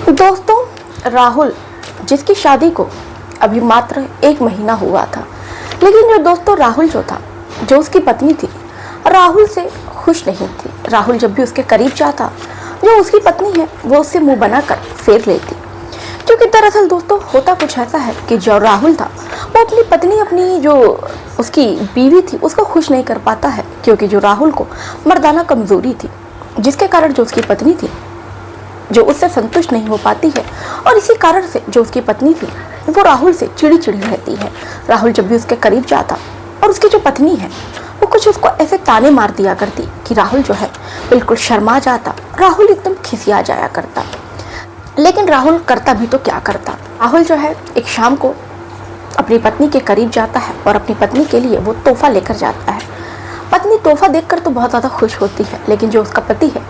दोस्तों, राहुल जिसकी शादी को अभी मात्र 1 महीना हुआ था, लेकिन जो दोस्तों राहुल जो था, जो उसकी पत्नी थी, राहुल से खुश नहीं थी। राहुल जब भी उसके करीब जाता, जो उसकी पत्नी है वो उससे मुंह बनाकर फेर लेती। क्योंकि दरअसल दोस्तों होता कुछ ऐसा है कि जो राहुल था वो अपनी पत्नी, अपनी जो उसकी बीवी थी, उसको खुश नहीं कर पाता है। क्योंकि जो राहुल को मर्दाना कमजोरी थी, जिसके कारण जो उसकी पत्नी थी जो उससे संतुष्ट नहीं हो पाती है, और इसी कारण से जो उसकी पत्नी थी वो राहुल से चिड़ी चिड़ी रहती है। राहुल जब भी उसके करीब जाता और उसकी जो पत्नी है वो कुछ उसको ऐसे ताने मार दिया करती कि राहुल जो है बिल्कुल शर्मा जाता, राहुल एकदम खिसिया जाया करता। लेकिन राहुल करता भी तो क्या करता। राहुल जो है एक शाम को अपनी पत्नी के करीब जाता है और अपनी पत्नी के लिए वो तोहफा लेकर जाता है। पत्नी तोहफा देखकर तो बहुत ज़्यादा खुश होती है, लेकिन जो उसका पति है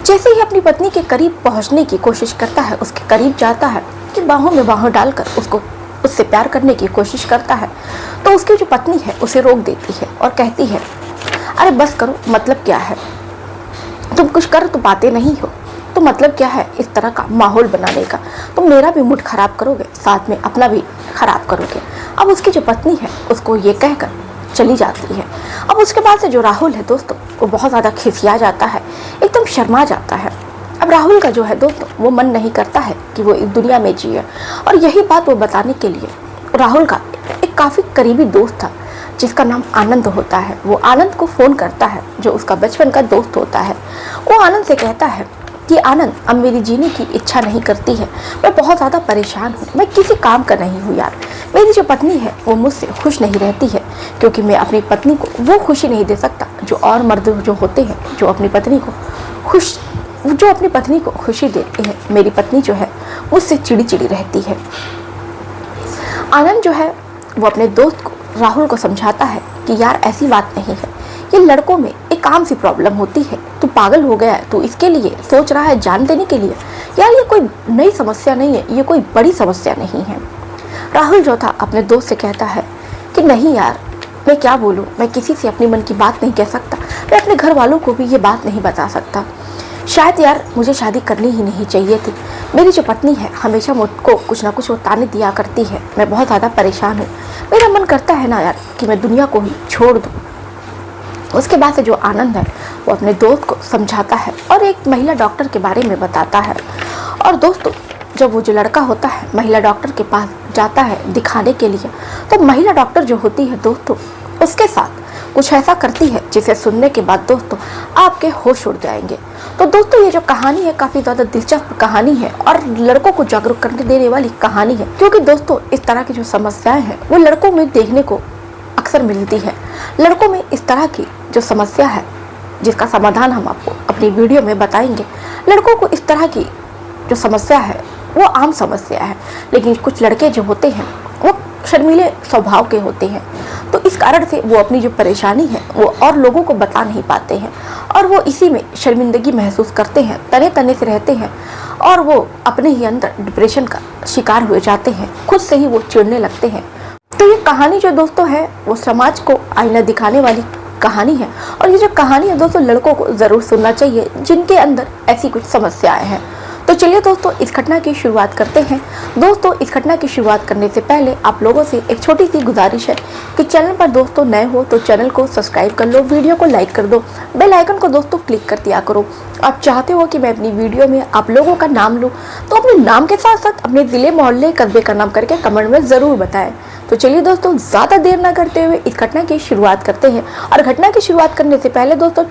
जैसे ही अपनी पत्नी के करीब पहुंचने की कोशिश करता है, उसके करीब जाता है कि बाहों में बाहों डालकर उसको उससे प्यार करने की कोशिश करता है, तो उसकी जो पत्नी है उसे रोक देती है और कहती है, अरे बस करो, मतलब क्या है, तुम कुछ कर तो पाते नहीं हो, तो मतलब क्या है इस तरह का माहौल बनाने का, तुम मेरा भी मूड खराब करोगे, साथ में अपना भी खराब करोगे। अब उसकी जो पत्नी है उसको ये कहकर चली जाती है। अब उसके बाद से जो राहुल है दोस्तों वो बहुत ज़्यादा खिसिया जाता है, एकदम शर्मा जाता है। अब राहुल का जो है दोस्तों वो मन नहीं करता है कि वो इस दुनिया में जिए, और यही बात वो बताने के लिए राहुल का एक काफ़ी करीबी दोस्त था जिसका नाम आनंद होता है। वो आनंद को फ़ोन करता है, जो उसका बचपन का दोस्त होता है। वो आनंद से कहता है कि आनंद, अब मेरी जीने की इच्छा नहीं करती है, मैं बहुत ज़्यादा परेशान हूँ, मैं किसी काम का नहीं हूँ यार। मेरी जो पत्नी है वो मुझसे खुश नहीं रहती है, क्योंकि मैं अपनी पत्नी को वो खुशी नहीं दे सकता जो और मर्द जो होते हैं, जो अपनी पत्नी को खुशी देते हैं। मेरी पत्नी जो है मुझसे चिड़ी चिड़ी रहती है। आनंद जो है वो अपने दोस्त को, राहुल को समझाता है कि यार ऐसी बात नहीं है, ये लड़कों में एक आम सी प्रॉब्लम होती है, तू पागल हो गया है, तू इसके लिए सोच रहा है जान देने के लिए, यार ये कोई नई समस्या नहीं है, ये कोई बड़ी समस्या नहीं है। राहुल जो था अपने दोस्त से कहता है कि नहीं यार, मैं क्या बोलूँ, मैं किसी से अपने मन की बात नहीं कह सकता, मैं अपने घर वालों को भी ये बात नहीं बता सकता, शायद यार मुझे शादी करनी ही नहीं चाहिए थी। मेरी जो पत्नी है हमेशा मुझको कुछ ना कुछ वो ताने दिया करती है, मैं बहुत ज़्यादा परेशान हूँ, मेरा मन करता है ना यार कि मैं दुनिया को ही छोड़ दूँ। उसके बाद से जो आनंद है वो अपने दोस्त को समझाता है और एक महिला डॉक्टर के बारे में बताता है। और दोस्तों जब वो जो लड़का होता है महिला डॉक्टर के पास जाता है दिखाने के लिए, तो महिला डॉक्टर जो होती है दोस्तों उसके साथ कुछ ऐसा करती है जिसे सुनने के बाद दोस्तों आपके होश उड़ जाएंगे। तो दोस्तों ये जो कहानी है काफ़ी ज़्यादा दिलचस्प कहानी है और लड़कों को जागरूक करने देने वाली कहानी है, क्योंकि दोस्तों इस तरह की जो समस्याएं हैं वो लड़कों में देखने को अक्सर मिलती है। लड़कों में इस तरह की जो समस्या है जिसका समाधान हम आपको अपनी वीडियो में बताएंगे। लड़कों को इस तरह की जो समस्या है वो आम समस्या है, लेकिन कुछ लड़के जो होते हैं वो शर्मीले स्वभाव के होते हैं, तो इस कारण से वो अपनी जो परेशानी है वो और लोगों को बता नहीं पाते हैं, और वो इसी में शर्मिंदगी महसूस करते हैं, तने तने से रहते हैं, और वो अपने ही अंदर डिप्रेशन का शिकार हो जाते हैं, खुद से ही वो चिढ़ने लगते हैं। तो ये कहानी जो दोस्तों है वो समाज को आईना दिखाने वाली कहानी है, और ये जो कहानी है दोस्तों लड़कों को ज़रूर सुनना चाहिए जिनके अंदर ऐसी कुछ समस्याएं हैं। तो चलिए दोस्तों इस घटना की शुरुआत करते हैं। दोस्तों इस घटना की शुरुआत करने से पहले आप लोगों से एक छोटी सी गुजारिश है कि चैनल पर दोस्तों नए हो तो चैनल को सब्सक्राइब कर लो, वीडियो को लाइक कर दो, बेल आइकन को दोस्तों क्लिक कर दिया करो। आप चाहते हो कि मैं अपनी वीडियो में आप लोगों का नाम लूँ तो अपने नाम के साथ साथ अपने ज़िले, मोहल्ले, कस्बे का नाम करके कमेंट में ज़रूर बताएं। तो चलिए दोस्तों ज़्यादा देर ना करते हुए इस घटना की शुरुआत करते हैं। और घटना की शुरुआत करने से पहले दोस्तों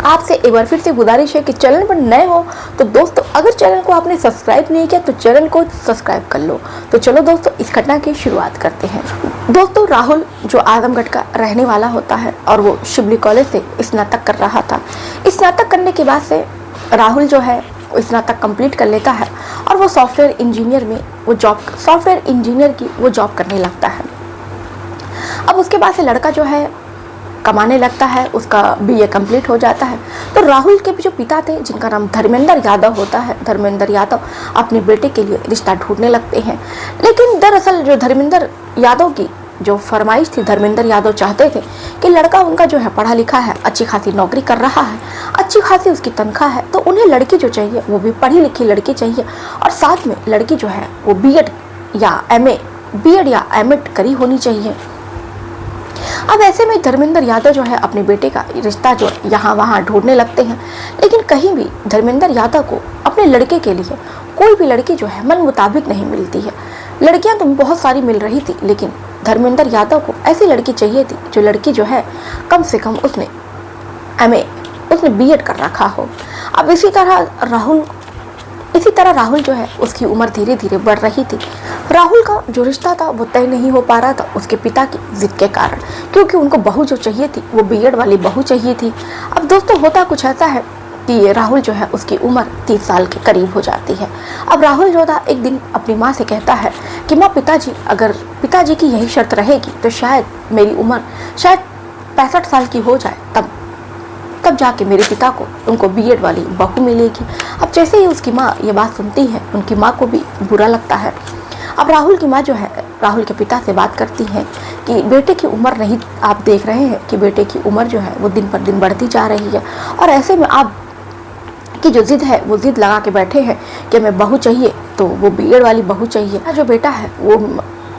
आपसे एक बार फिर से गुजारिश है कि चैनल पर नए हो तो दोस्तों अगर चैनल को आपने सब्सक्राइब नहीं किया तो चैनल को सब्सक्राइब कर लो। तो चलो दोस्तों इस घटना की शुरुआत करते हैं। दोस्तों राहुल जो आजमगढ़ का रहने वाला होता है और वो शिवली कॉलेज से स्नातक कर रहा था। स्नातक करने के बाद से राहुल जो है स्नातक कंप्लीट कर लेता है और वो सॉफ्टवेयर इंजीनियर की वो जॉब करने लगता है। अब उसके बाद से लड़का जो है कमाने लगता है, उसका बीए कंप्लीट हो जाता है। तो राहुल के जो पिता थे जिनका नाम धर्मेंद्र यादव होता है, धर्मेंद्र यादव अपने बेटे के लिए रिश्ता ढूंढने लगते हैं। लेकिन दरअसल जो धर्मेंद्र यादव की जो फरमाइश थी धर्मेंद्र यादव चाहते थे कि लड़का उनका जो है पढ़ा लिखा है, अच्छी खासी नौकरी कर रहा है, अच्छी खासी उसकी तनख्वाह है, तो उन्हें लड़की जो चाहिए वो भी पढ़ी लिखी लड़की चाहिए और साथ में लड़की जो है वो बीएड या एमएड करी होनी चाहिए। अब ऐसे में धर्मेंद्र यादव जो है अपने बेटे का रिश्ता जो यहाँ वहाँ ढूंढने लगते हैं, लेकिन कहीं भी धर्मेंद्र यादव को अपने लड़के के लिए कोई भी लड़की जो है मन मुताबिक नहीं मिलती है। लड़कियां तो बहुत सारी मिल रही थी, लेकिन धर्मेंद्र यादव को ऐसी लड़की चाहिए थी जो लड़की जो है कम से कम उसने बीएड कर रखा हो। अब इसी तरह राहुल जो है उसकी उम्र धीरे धीरे बढ़ रही थी। राहुल का जो रिश्ता था वो तय नहीं हो पा रहा था उसके पिता की जिद के कारण, क्योंकि उनको बहू जो चाहिए थी वो बीएड वाली बहू चाहिए थी। अब दोस्तों होता कुछ ऐसा है कि राहुल जो है उसकी उम्र 30 साल के करीब हो जाती है। अब राहुल जो था एक दिन अपनी माँ से कहता है कि माँ, अगर पिताजी की यही शर्त रहेगी तो शायद मेरी उम्र 65 साल की हो जाए, तब जाके मेरे पिता को उनको बीएड वाली बहू मिलेगी। अब जैसे ही उसकी माँ ये बात सुनती है, उनकी माँ को भी बुरा लगता है। अब राहुल की माँ जो है राहुल के पिता से बात करती है कि बेटे की उम्र नहीं, आप देख रहे हैं कि बेटे की उम्र जो है वो दिन पर दिन बढ़ती जा रही है और ऐसे में आप की जो जिद है वो जिद लगा के बैठे हैं कि मैं बहू चाहिए तो वो बीएड वाली बहू चाहिए। जो बेटा है वो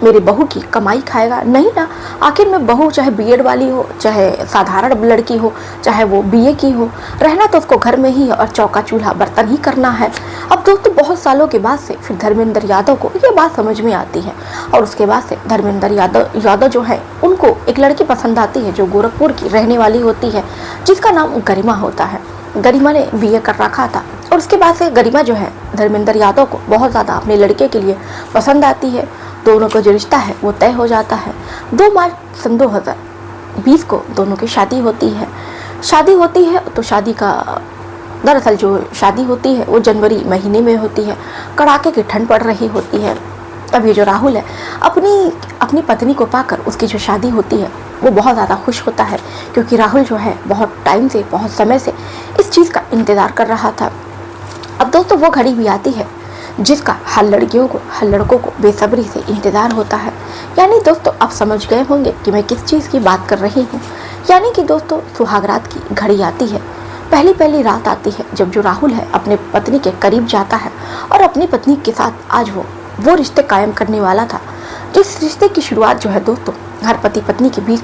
मेरी बहू की कमाई खाएगा नहीं ना, आखिर में बहू चाहे बीएड वाली हो, चाहे साधारण लड़की हो, चाहे वो बीए की हो, रहना तो उसको घर में ही है और चौका चूल्हा बर्तन ही करना है। अब दोस्तों बहुत सालों के बाद से फिर धर्मेंद्र यादव को ये बात समझ में आती है और उसके बाद से धर्मेंद्र यादव जो है उनको एक लड़की पसंद आती है जो गोरखपुर की रहने वाली होती है, जिसका नाम गरिमा होता है। गरिमा ने बीए कर रखा था और उसके बाद से गरिमा जो है धर्मेंद्र यादव को बहुत ज़्यादा अपने लड़के के लिए पसंद आती है। दोनों का जो रिश्ता है वो तय हो जाता है। 2 मार्च सन 2020 को दोनों की शादी होती है तो शादी का दरअसल जो शादी होती है वो जनवरी महीने में होती है। कड़ाके की ठंड पड़ रही होती है। अब ये जो राहुल है अपनी पत्नी को पाकर उसकी जो शादी होती है वो बहुत ज़्यादा खुश होता है, क्योंकि राहुल जो है बहुत टाइम से बहुत समय से इस चीज़ का इंतज़ार कर रहा था। अब दोस्तों वो घड़ी भी आती है जिसका हर लड़कों को बेसब्री से इंतज़ार होता है। यानी दोस्तों आप समझ गए होंगे कि मैं किस चीज़ की बात कर रही हूँ। यानी कि दोस्तों सुहागरात की घड़ी आती है, पहली रात आती है जब जो राहुल है अपने पत्नी के करीब जाता है और अपनी पत्नी के साथ आज वो रिश्ते कायम करने वाला था, जिस रिश्ते की शुरुआत जो है दोस्तों हर पति पत्नी के बीच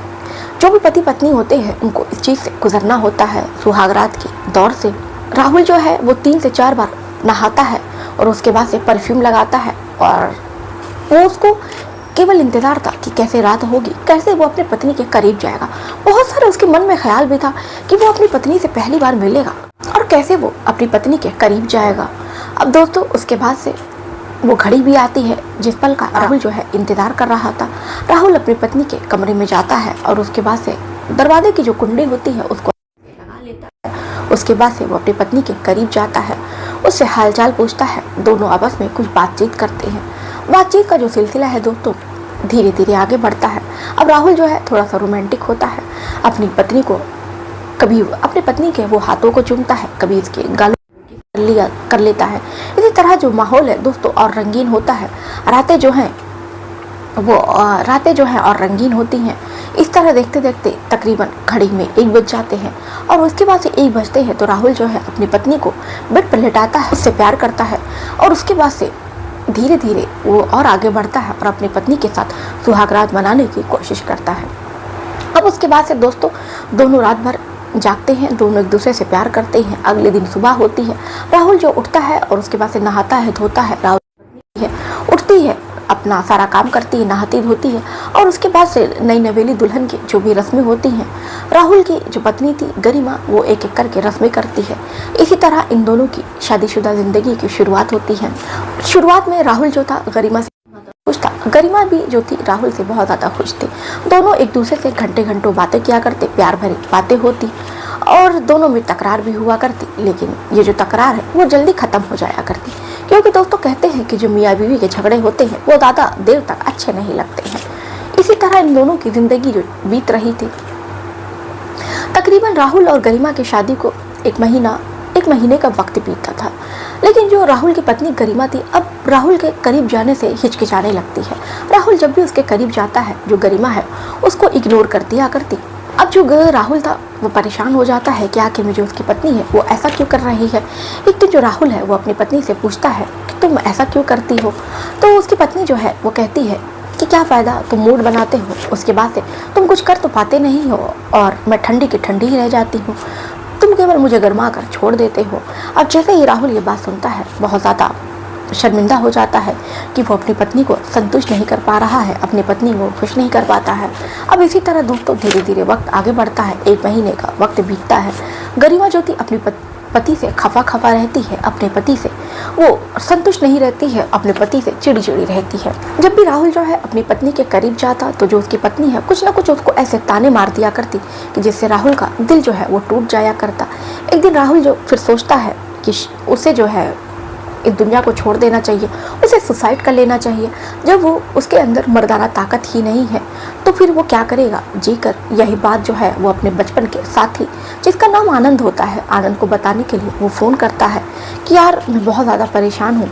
जो भी पति पत्नी होते हैं उनको इस चीज़ से गुजरना होता है, सुहागरात के दौर से। राहुल जो है वो 3 से 4 बार नहाता है और उसके बाद से परफ्यूम लगाता है और वो उसको केवल इंतज़ार था कि कैसे रात होगी, कैसे वो अपने पत्नी के करीब जाएगा। बहुत सारे उसके मन में ख्याल भी था कि वो अपनी पत्नी से पहली बार मिलेगा और कैसे वो अपनी पत्नी के करीब जाएगा। अब दोस्तों उसके बाद से वो घड़ी भी आती है जिस पल का राहुल जो है इंतज़ार कर रहा था। राहुल अपनी पत्नी के कमरे में जाता है और उसके बाद से दरवाजे की जो कुंडी होती है उसको लगा लेता है। उसके बाद से वो अपनी पत्नी के करीब जाता है, उससे हालचाल पूछता है। दोनों आपस में कुछ बातचीत करते हैं। बातचीत का जो सिलसिला है दोस्तों धीरे धीरे आगे बढ़ता है। अब राहुल जो है थोड़ा सा रोमांटिक होता है, अपनी पत्नी को कभी अपनी पत्नी के वो हाथों को चूमता है, कभी इसके गालों कर लेता है। इसी तरह जो माहौल है दोस्तों और रंगीन होता है। रातें जो हैं और रंगीन होती हैं। इस तरह देखते देखते तकरीबन घड़ी में 1 बज जाते हैं और उसके बाद से 1 बजते हैं तो राहुल जो है अपनी पत्नी को बेड पर लेटाता है, उससे प्यार करता है और उसके बाद से धीरे धीरे वो और आगे बढ़ता है और अपनी पत्नी के साथ सुहागरात मनाने की कोशिश करता है। अब उसके बाद से दोस्तों दोनों रात भर जागते हैं, दोनों एक दूसरे से प्यार करते हैं। अगले दिन सुबह होती है, राहुल जो उठता है और उसके बाद से नहाता है धोता है। राहुल उठती है, अपना सारा काम करती है, नहाती धोती है और उसके बाद से नई नवेली दुल्हन की जो भी रस्में होती हैं, राहुल की जो पत्नी थी गरिमा वो एक एक करके रस्में करती है। इसी तरह इन दोनों की शादीशुदा ज़िंदगी की शुरुआत होती है। शुरुआत में राहुल जो था गरिमा से खुश था, गरिमा भी जो थी राहुल से बहुत ज़्यादा खुश थी। दोनों एक दूसरे से घंटों बातें किया करते, प्यार भरी बातें होती और दोनों में तकरार भी हुआ करती, लेकिन ये जो तकरार है वो जल्दी ख़त्म हो जाया करती, क्योंकि दोस्तों कहते हैं कि जो मियाँ बीवी के झगड़े होते हैं वो ज़्यादा देर तक अच्छे नहीं लगते हैं। इसी तरह इन दोनों की ज़िंदगी जो बीत रही थी। तकरीबन राहुल और गरिमा की शादी को एक महीने का वक्त बीतता था। लेकिन जो राहुल की पत्नी गरिमा थी, अब राहुल के करीब जाने से हिचकिचाने लगती है। राहुल जब भी उसके करीब जाता है, जो गरिमा है उसको इग्नोर कर दिया करती। अब जो राहुल था वो परेशान हो जाता है कि आखिर में जो उसकी पत्नी है वो ऐसा क्यों कर रही है। एक दिन जो राहुल है वो अपनी पत्नी से पूछता है कि तुम ऐसा क्यों करती हो। तो उसकी पत्नी जो है वो कहती है कि क्या फ़ायदा, तुम मूड बनाते हो, उसके बाद से तुम कुछ कर तो पाते नहीं हो और मैं ठंडी की ठंडी ही रह जाती हूँ, तुम केवल मुझे गरमा कर छोड़ देते हो। अब जैसे ही राहुल ये बात सुनता है बहुत ज़्यादा शर्मिंदा हो जाता है कि वो अपनी पत्नी को संतुष्ट नहीं कर पा रहा है, अपनी पत्नी को खुश नहीं कर पाता है। अब इसी तरह दोस्तों धीरे धीरे वक्त आगे बढ़ता है, 1 महीने का वक्त बीतता है। गरिमा जो थी अपनी पति से खफा रहती है, अपने पति से वो संतुष्ट नहीं रहती है, अपने पति से चिड़ी रहती है। जब भी राहुल जो है अपनी पत्नी के करीब जाता तो जो उसकी पत्नी है कुछ ना कुछ उसको ऐसे ताने मार दिया करती कि जिससे राहुल का दिल जो है वो टूट जाया करता। एक दिन राहुल जो फिर सोचता है कि उसे जो है इस दुनिया को छोड़ देना चाहिए, उसे सुसाइड कर लेना चाहिए। जब वो उसके अंदर मर्दाना ताकत ही नहीं है तो फिर वो क्या करेगा जीकर। यही बात जो है वो अपने बचपन के साथी जिसका नाम आनंद होता है, आनंद को बताने के लिए वो फ़ोन करता है कि यार मैं बहुत ज़्यादा परेशान हूँ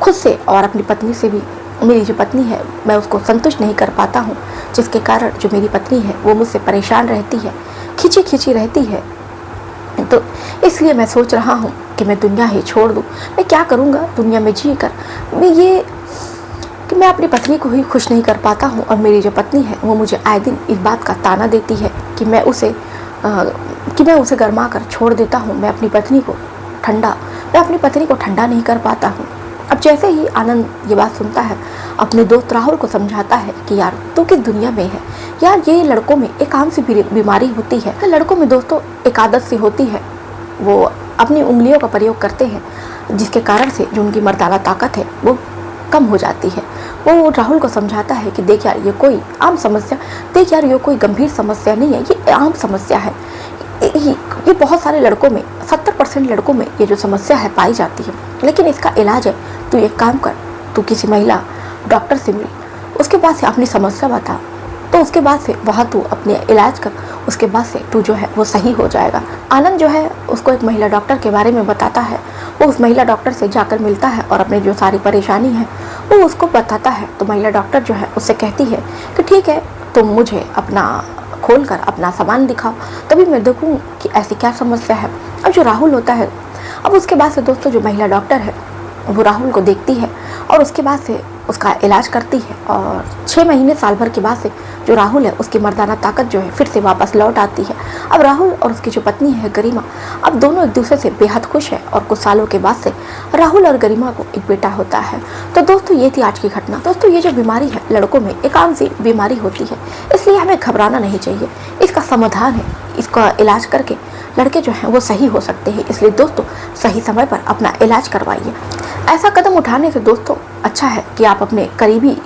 खुद से और अपनी पत्नी से भी। मेरी जो पत्नी है मैं उसको संतुष्ट नहीं कर पाता हूँ, जिसके कारण जो मेरी पत्नी है वो मुझसे परेशान रहती है, खिंची रहती है। तो इसलिए मैं सोच रहा हूँ कि मैं दुनिया ही छोड़ दूँ। मैं क्या करूँगा दुनिया में जी कर, मैं अपनी पत्नी को ही खुश नहीं कर पाता हूँ और मेरी जो पत्नी है वो मुझे आए दिन इस बात का ताना देती है कि मैं उसे गरमा कर छोड़ देता हूँ। मैं अपनी पत्नी को ठंडा नहीं कर पाता हूँ। अब जैसे ही आनंद ये बात सुनता है अपने दोस्त राहुल को समझाता है कि यार तू किस दुनिया में है यार, ये लड़कों में एक आम सी बीमारी होती है। तो लड़कों में दोस्तों एक आदत सी होती है, वो अपनी उंगलियों का प्रयोग करते हैं जिसके कारण से जो उनकी मर्दाना ताकत है वो कम हो जाती है। वो राहुल को समझाता है कि देख यार ये कोई आम समस्या, देख यार ये कोई गंभीर समस्या नहीं है, ये आम समस्या है। ये बहुत सारे लड़कों में 70% लड़कों में ये जो समस्या है पाई जाती है, लेकिन इसका इलाज है तू एक काम कर, तू किसी महिला डॉक्टर से मिल, उसके बाद से अपनी समस्या बता, तो उसके बाद से वहाँ तू अपने इलाज कर, उसके बाद से तू जो है वो सही हो जाएगा। आनंद जो है उसको एक महिला डॉक्टर के बारे में बताता है। वो उस महिला डॉक्टर से जाकर मिलता है और अपनी जो सारी परेशानी है वो उसको बताता है। तो महिला डॉक्टर जो है उससे कहती है कि ठीक है तुम मुझे अपना खोल कर अपना सामान दिखाओ, तभी मैं देखूँ कि ऐसी क्या समस्या है। अब जो राहुल होता है, अब उसके बाद से दोस्तों जो महिला डॉक्टर है वो राहुल को देखती है और उसके बाद से उसका इलाज करती है और 6 महीने साल भर के बाद से जो राहुल है उसकी मर्दाना ताकत जो है फिर से वापस लौट आती है। अब राहुल और उसकी जो पत्नी है गरिमा, अब दोनों एक दूसरे से बेहद खुश है और कुछ सालों के बाद से राहुल और गरिमा को एक बेटा होता है। तो दोस्तों ये थी आज की घटना। दोस्तों ये जो बीमारी है लड़कों में एक आम सी बीमारी होती है, इसलिए हमें घबराना नहीं चाहिए। इसका समाधान है, इसका इलाज करके लड़के जो हैं वो सही हो सकते हैं। इसलिए दोस्तों सही समय पर अपना इलाज करवाइए। ऐसा कदम उठाने से दोस्तों अच्छा है कि आप अपने करीबी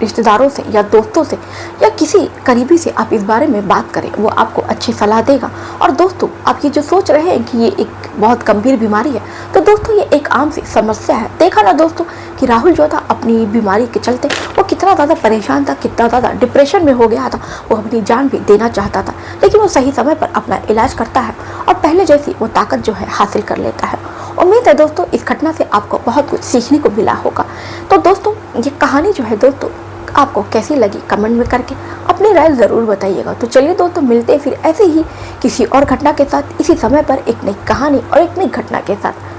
रिश्तेदारों से या दोस्तों से या किसी करीबी से आप इस बारे में बात करें, वो आपको अच्छी सलाह देगा। और दोस्तों आप ये जो सोच रहे हैं कि ये एक बहुत गंभीर बीमारी है, तो दोस्तों ये एक आम सी समस्या है। देखा ना दोस्तों कि राहुल जो था अपनी बीमारी के चलते वो कितना ज़्यादा परेशान था, कितना ज़्यादा डिप्रेशन में हो गया था, वो अपनी जान भी देना चाहता था, लेकिन वो सही समय पर अपना इलाज करता है और पहले जैसी वो ताकत जो है हासिल कर लेता है। उम्मीद है दोस्तों इस घटना से आपको बहुत कुछ सीखने को मिला होगा। तो दोस्तों ये कहानी जो है दोस्तों आपको कैसी लगी कमेंट में करके अपनी राय ज़रूर बताइएगा। तो चलिए दोस्तों मिलते हैं फिर ऐसे ही किसी और घटना के साथ इसी समय पर एक नई कहानी और एक नई घटना के साथ।